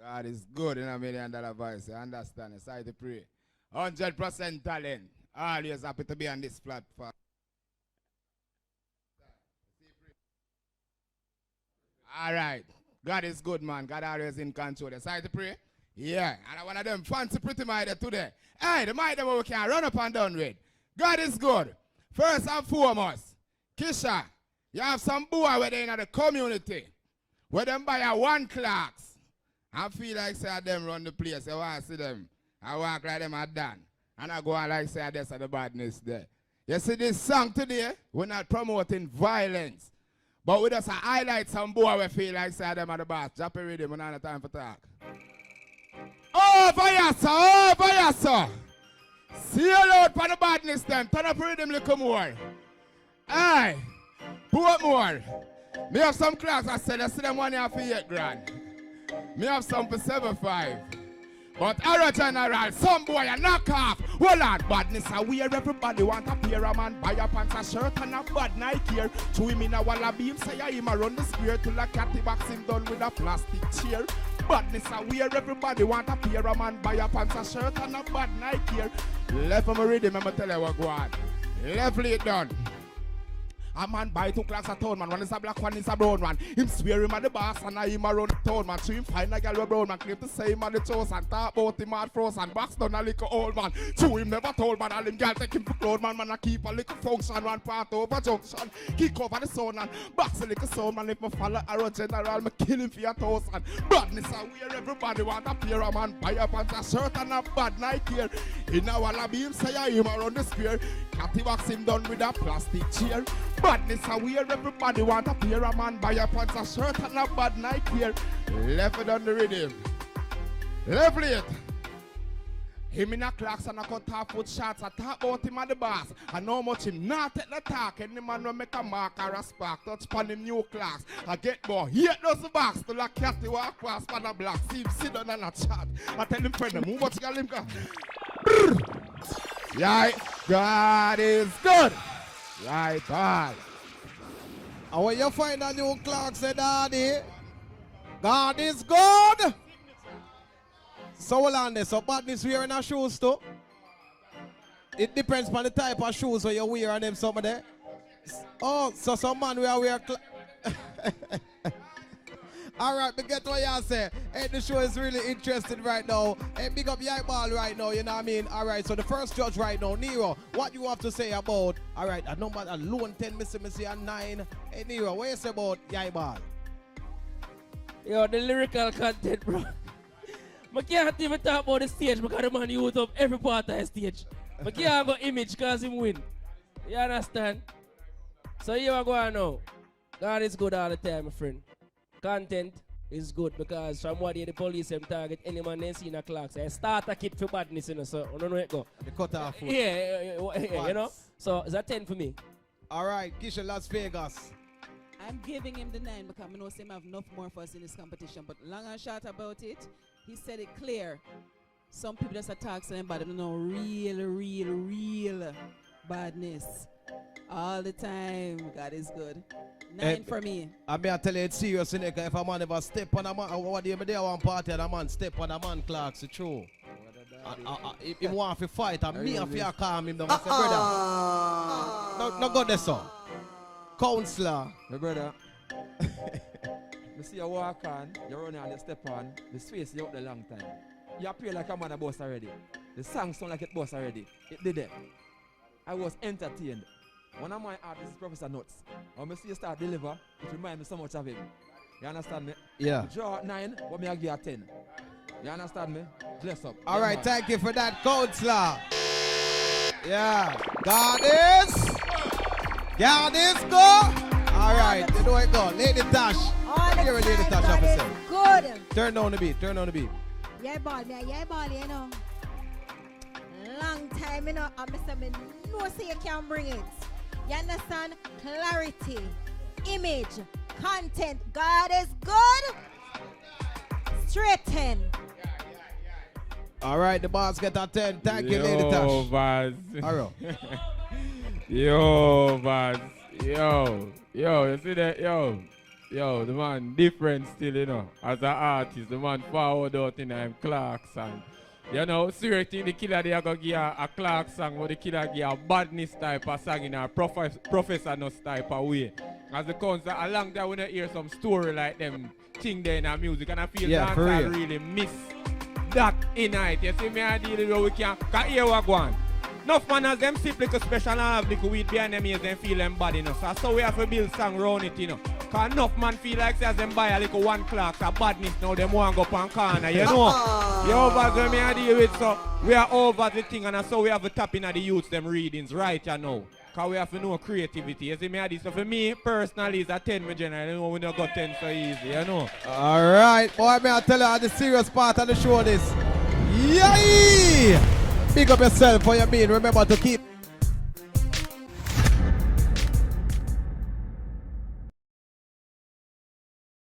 God is good in $1 million voice. You understand? It's hard to pray. 100% talent. Always happy to be on this platform. All right. God is good, man. God always in control. It's hard to pray. Yeah. And I one of them fancy pretty mighty today. Hey, the mighty we can run up and down with. God is good. First and foremost, Kisha, you have some boy where they in the community. Where them buy a one clocks. I feel like say them run the place. I want to see them. I walk like them are done. And I go on like say there's the badness there. You see this song today, we're not promoting violence. But we just highlight some boy we feel like say them are the boss. Drop a rhythm, we don't have time for talk. Over here, sir, over here, sir. See you out for the badness then. Turn up rhythm a little more. Aye. Put more. Me have some clocks I said I see them one here for 8 grand. Me have some for 7.5. But Arrow General, some boy a knock off. Well on badness I wear everybody want a pair of man. Buy a pants a shirt and a bad Nike here. To him in a walla beam say I him around the square. Till a catty box him done with a plastic chair. Badness I wear everybody want a pair of man. Buy a pants a shirt and a bad Nike here. Left him ready, I'ma tell you what go on. Leftly it done. A man buy 2 clocks a town, man. One is a black, one is a brown, man. Him swear him at the boss and I him around the town, man. So him find a girl with brown, man. Claim to say him at the toes and talk about him at froze and box down a little old, man. So him never told, man. All him girl take him for cloud, man. Man, I keep a little function, one part over junction. Kick over the sound and box a little sound, man. If I follow Arrow General, me kill him for your toes and badness I wear everybody want a pair of man. Buy a pants a shirt and a bad Nike here. In a walla beam say I him around the square. Catty box him done with a plastic chair. Badness I wear everybody want a pair of man. Buy a pants a shirt and a bad Nike here. Left it on the rhythm. Left it. Him in a clocks and I cut half foot shots. I talk about him at the boss. I know much him not take the talk. Any man will make a mark or a spark. Touch upon him new clocks. I get more. Here does the box. To like cat to walk past for the block. See him sit down and a chat. I tell him friend move what you got him go. Yeah, God is good. Yey Ball. And when you find a new clock, say daddy, God is good. So hold on there. So Badness wearing a shoes too. It depends on the type of shoes so you wear and them something there. Oh, so some man wear All right, but get what y'all say. Hey, the show is really interesting right now. Hey, big up Yey Ball right now, you know what I mean? All right, so the first judge right now, Nero, what you have to say about, all right, a number, a low 10, Missy, and 9. Hey, Nero, what you say about Yey Ball? Yo, the lyrical content, bro. I can't even talk about the stage because the man used up every part of the stage. I can't go image because him win. You understand? So here I go on now. God is good all the time, my friend. Content is good because from what the police them target any man they see in a clock. So I start a kit for badness, you know, so I don't know where it go. The cut off foot. Yeah, you know. So it's a 10 for me. All right, Kisha, Las Vegas. I'm giving him the 9 because I know him have enough more for us in this competition. But long and short about it, he said it clear. Some people just attack them, but they don't know real badness. All the time, God is good. 9 for me. I mean, I tell you, it's serious, innit? If a man ever step on a man, what do you do one party and a man step on a man clocks, it's true. If he want to fight, and me and you calm him down. I say, brother, no go there, sir. Counselor. My brother, you see you walk on, you run on, you step on, the space you out the long time. You appear like a man a boss already. The song sound like it boss already. It did it. I was entertained. One of my artists is Professor Nuts. When I see you start deliver, it reminds me so much of him. You understand me? Yeah. You draw 9, but me I give you 10. You understand me? Bless up. All right, thank you for that, Counselor. Yeah. God is go. All right, you know it go. Lady Tash. You're a Lady Tash officer. Good. Turn down the beat, Yey Ball, Yey Ball, you know. Long time, you know, I know say you can bring it. You understand? Clarity, image, content. God is good. Straight 10. All right, the boss get a 10. Thank you, Lady Tash. Baz. All Yo, Baz. Yo, you see that? Yo. Yo, the man different still, you know. As an artist, the man forward out in him Clark's song. You know, seriously, the killer they are going to give a Clark song, but the killer give a badness type of song in a professor no type of way. As the concert, a long time when I hear some story like them thing there in our music, and I feel that I really miss that in it. You see me, I deal with we can hear what go on. Enough man as them sip like a special and have like weed behind them ears and feel them body, you know. So we have to build song around it, you know. Cause enough man feel like as them buy a little one clock, a badness now, them want to go up on corner, you know. You over them me I deal with, so we are over the thing and so we have to tap in at the youths them readings right you know. Cause we have to know creativity. You see me I do. So for me personally it's a 10 me general, you know we don't got 10 so easy, you know. Alright, boy may I tell you the serious part of the show this. Yay! Pick up yourself for your mean. Remember to keep